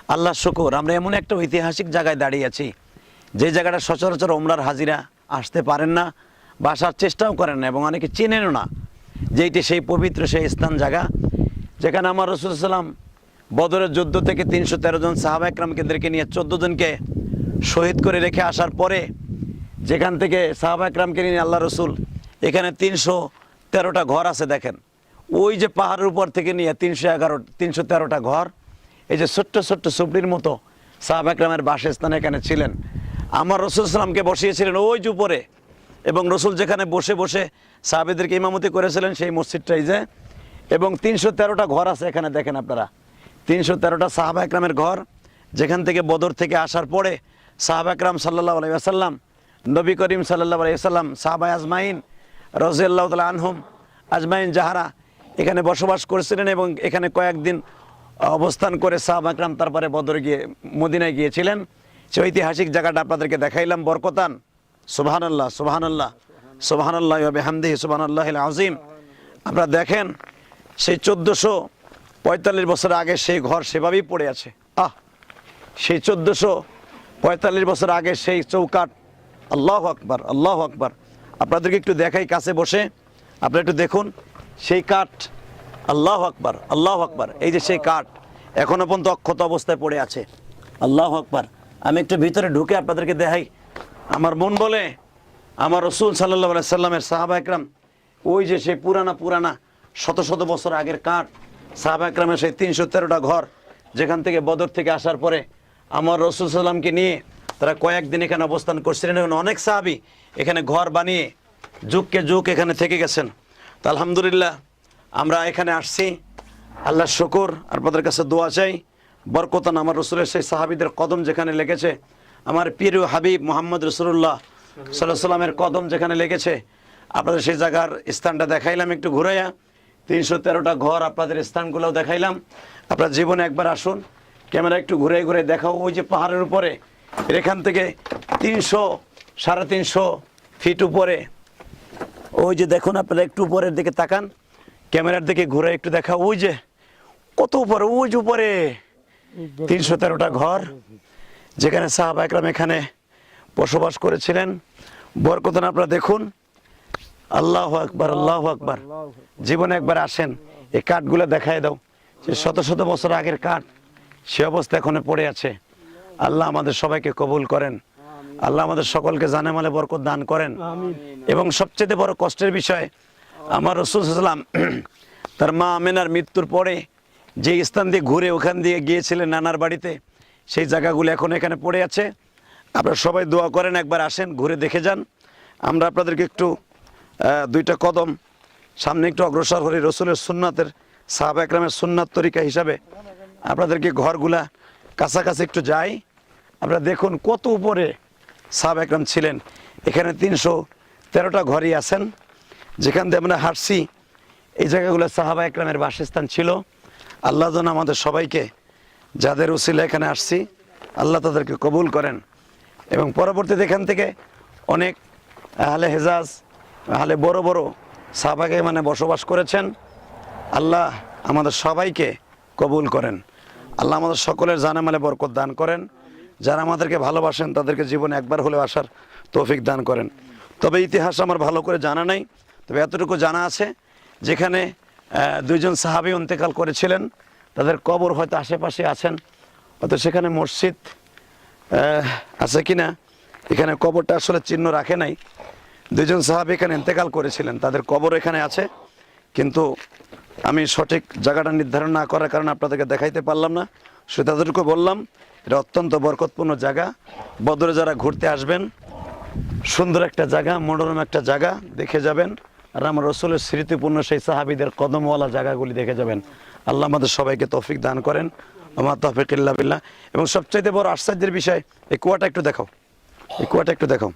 আল্লাহ শুকর, আমরা এমন একটা ঐতিহাসিক জায়গায় দাঁড়িয়ে আছি যে জায়গাটা সচরাচর ওমরার হাজিরা আসতে পারেন না বা আসার চেষ্টাও করেন না এবং অনেকে চেনেনও না যে এটি সেই পবিত্র সেই স্থান জায়গা যেখানে আমার রাসূল সাল্লাল্লাহু আলাইহি ওয়াসাল্লাম বদরের যুদ্ধ থেকে 313 জন সাহাবা একরামকে নিয়ে 14 জনকে শহীদ করে রেখে আসার পরে যেখান থেকে সাহাবা একরামকে নিয়ে আল্লাহ রসুল এখানে 313টা ঘর আছে দেখেন, ওই যে পাহাড়ের উপর থেকে নিয়ে 313টা ঘর, এই যে ছোট্ট ছোট্ট সুবড়ির মতো সাহাবা একরামের বাসস্থান এখানে ছিলেন। আমার রাসূল সাল্লামকে বসিয়েছিলেন ওই যে উপরে, এবং রসুল যেখানে বসে বসে সাহাবেদেরকে ইমামতি করেছিলেন সেই মসজিদটাই যে, এবং 313টা ঘর আছে এখানে দেখেন আপনারা, 313টা সাহাবা একরামের ঘর, যেখান থেকে বদর থেকে আসার পরে সাহাবা একরাম সাল্লাল্লাহু আলাইহি ওয়াসাল্লাম, নবী করিম সাল্লাল্লাহু আলাইহি ওয়াসাল্লাম, সাহাবা আজমাইন রাদিয়াল্লাহু তাআলা আনহুম আজমাইন যাহারা এখানে বসবাস করেছিলেন এবং এখানে কয়েকদিন অবস্থান করে সাহাবা একরাম তারপরে বদর গিয়ে মদিনায় গিয়েছিলেন। সেই ঐতিহাসিক জায়গাটা আপনাদেরকে দেখাইলাম বরকতান। সুবহানাল্লাহ সুবহানাল্লাহ সুবহানাল্লাহি ওয়া বিহামদিহি সুবহানাল্লাহিল আযীম। আপনারা দেখেন সেই 1445 বছর আগে সেই ঘর সেভাবেই পড়ে আছে। সেই 1445 বছর আগে সেই চৌকাঠ। আল্লাহু আকবার আল্লাহু আকবার। আপনাদেরকে একটু দেখাই কাছে বসে, আপনারা একটু দেখুন সেই কাঠ। আল্লাহু আকবার আল্লাহু আকবার। এই যে সেই কাঠ এখনো পর্যন্ত অক্ষত অবস্থায় পড়ে আছে। আল্লাহু আকবার। আমি একটু ভিতরে ঢুকে আপনাদেরকে দেখাই। আমার মন বলে আমার রাসূল সাল্লাল্লাহু আলাইহি সাল্লামের সাহাবা একরাম, ওই যে সেই পুরানা শত শত বছর আগের কাঠ, সাহাবা একরামের সেই 313টা ঘর, যেখান থেকে বদর থেকে আসার পরে আমার রাসূল সাল্লামকে নিয়ে তারা কয়েকদিন এখানে অবস্থান করছিলেন এবং অনেক সাহাবী এখানে ঘর বানিয়ে যুগকে যুগ এখানে থেকে গেছেন। তো আলহামদুলিল্লাহ আমরা এখানে আসছি, আল্লাহর শুকর, আপনাদের কাছে দোয়া চাই। বরকতান আমার রাসূলের সেই সাহাবীদের কদম যেখানে লেগেছে, আমার প্রিয় হাবিব মুহাম্মদ রাসূলুল্লাহ সাল্লাল্লাহু আলাইহি ওয়াসাল্লামের কদম যেখানে লেগেছে, আপনাদের সেই জায়গার স্থানটা দেখাইলাম একটু ঘুরাইয়া। 313টা ঘর আপনাদের স্থানগুলোও দেখাইলাম। আপনার জীবনে একবার আসুন, ক্যামেরা একটু ঘুরে ঘুরে দেখাও। ওই যে পাহাড়ের উপরে, এখান থেকে 300-350 ফিট উপরে, ওই যে দেখুন আপনারা একটু উপরের দিকে তাকান, ক্যামেরার দিকে ঘুরে একটু দেখা, ওই যে কত উপরে, ওই যে উপরে 313টা ঘর, যেখানে সাহাবা একরাম এখানে বসবাস করেছিলেন। বরকতান আপনারা দেখুন। আল্লাহু আকবার আল্লাহু আকবার। জীবনে একবার আসেন, এই কাঠগুলো দেখায় দাও, যে শত শত বছর আগের কাঠ সে অবস্থা এখনো পড়ে আছে। আল্লাহ আমাদের সবাইকে কবুল করেন, আল্লাহ আমাদের সকলকে জানে মালে বরকত দান করেন। এবং সবচেয়ে বড় কষ্টের বিষয়, আমার রাসূল সাল্লাল্লাহু আলাইহি ওয়াসাল্লাম তার মা আমেনার মৃত্যুর পরে যে স্থান দিয়ে ঘুরে ওখান দিয়ে গিয়েছিলেন নানার বাড়িতে, সেই জায়গাগুলো এখন এখানে পড়ে আছে। আপনারা সবাই দোয়া করেন, একবার আসেন, ঘুরে দেখে যান। আমরা আপনাদেরকে একটু 2টা কদম সামনে একটু অগ্রসর হয়ে রাসূলের সুন্নাতের, সাহাবা একরামের সুন্নাত তরিকা হিসাবে আপনাদেরকে ঘরগুলা কাছাকাছি একটু যাই। আপনারা দেখুন কত উপরে সাহাবা একরাম ছিলেন। এখানে 313টা ঘরই আছেন, যেখান দিয়ে আমরা হাঁটছি, এই জায়গাগুলো সাহাবা একরামের বাসস্থান ছিল। আল্লাহ যেন আমাদের সবাইকে, যাদের উসিলা এখানে আসছি, আল্লাহ তাদেরকে কবুল করেন। এবং পরবর্তীতে এখান থেকে অনেক আহলে হেজাজ, আহলে বড় বড় সাহাবাকে মানে বসবাস করেছেন। আল্লাহ আমাদের সবাইকে কবুল করেন, আল্লাহ আমাদের সকলের জানে মালে বরকত দান করেন। যারা আমাদেরকে ভালোবাসেন তাদেরকে জীবনে একবার হলেও আসার তৌফিক দান করেন। তবে ইতিহাস আমার ভালো করে জানা নাই, তবে এতটুকু জানা আছে, যেখানে 2 জন সাহাবী ইন্তেকাল করেছিলেন, তাদের কবর হয়তো আশেপাশে আছেন, হয়তো সেখানে মসজিদ আছে কিনা, এখানে কবরটা আসলে চিহ্ন রাখে নাই। 2 জন সাহাবী এখানে ইন্তেকাল করেছিলেন, তাদের কবর এখানে আছে, কিন্তু আমি সঠিক জায়গাটা নির্ধারণ না করার কারণে আপনাদেরকে দেখাইতে পারলাম না। শুধু তাদেরকে বললাম এটা অত্যন্ত বরকতপূর্ণ জায়গা, বদরে যারা ঘুরতে আসবেন, সুন্দর একটা জায়গা, মনোরম একটা জায়গা, দেখে যাবেন। আর আমার রাসূলের স্মৃতিপূর্ণ সেই সাহাবীদের কদমওয়ালা জায়গাগুলি দেখে যাবেন। আল্লাহ আমাদের সবাইকে তৌফিক দান করেন। ওমা তাওফীক ইল্লা বিল্লাহ। এবং সবচাইতে বড় আশ্চর্যের বিষয়, এই কুয়াটা একটু দেখাও, এই কুয়াটা একটু দেখাও।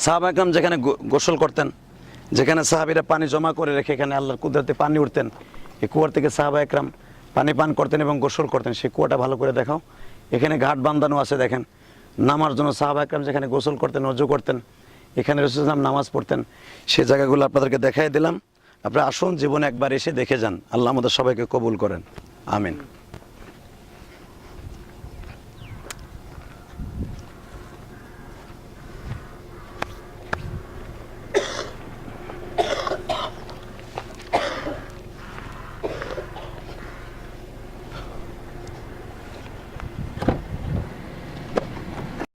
সাহাবা একরাম যেখানে গোসল করতেন, যেখানে সাহাবীরা পানি জমা করে রেখে এখানে আল্লাহর কুদরতে পানি উঠতেন, এই কুয়ার থেকে সাহাবা একরাম পানি পান করতেন এবং গোসল করতেন। সেই কুয়াটা ভালো করে দেখাও। এখানে ঘাট বান্ধানো আছে দেখেন, নামার জন্য সাহাবা একরাম যেখানে গোসল করতেন, ওযু করতেন, এখানে রাসূল সাল্লাল্লাহু আলাইহি ওয়াসাল্লাম নামাজ পড়তেন। সেই জায়গাগুলো আপনাদেরকে দেখাই দিলাম। আপনারা আসুন, জীবনে একবার এসে দেখে যান। আল্লাহ আমাদের সবাইকে কবুল করেন। আমিন।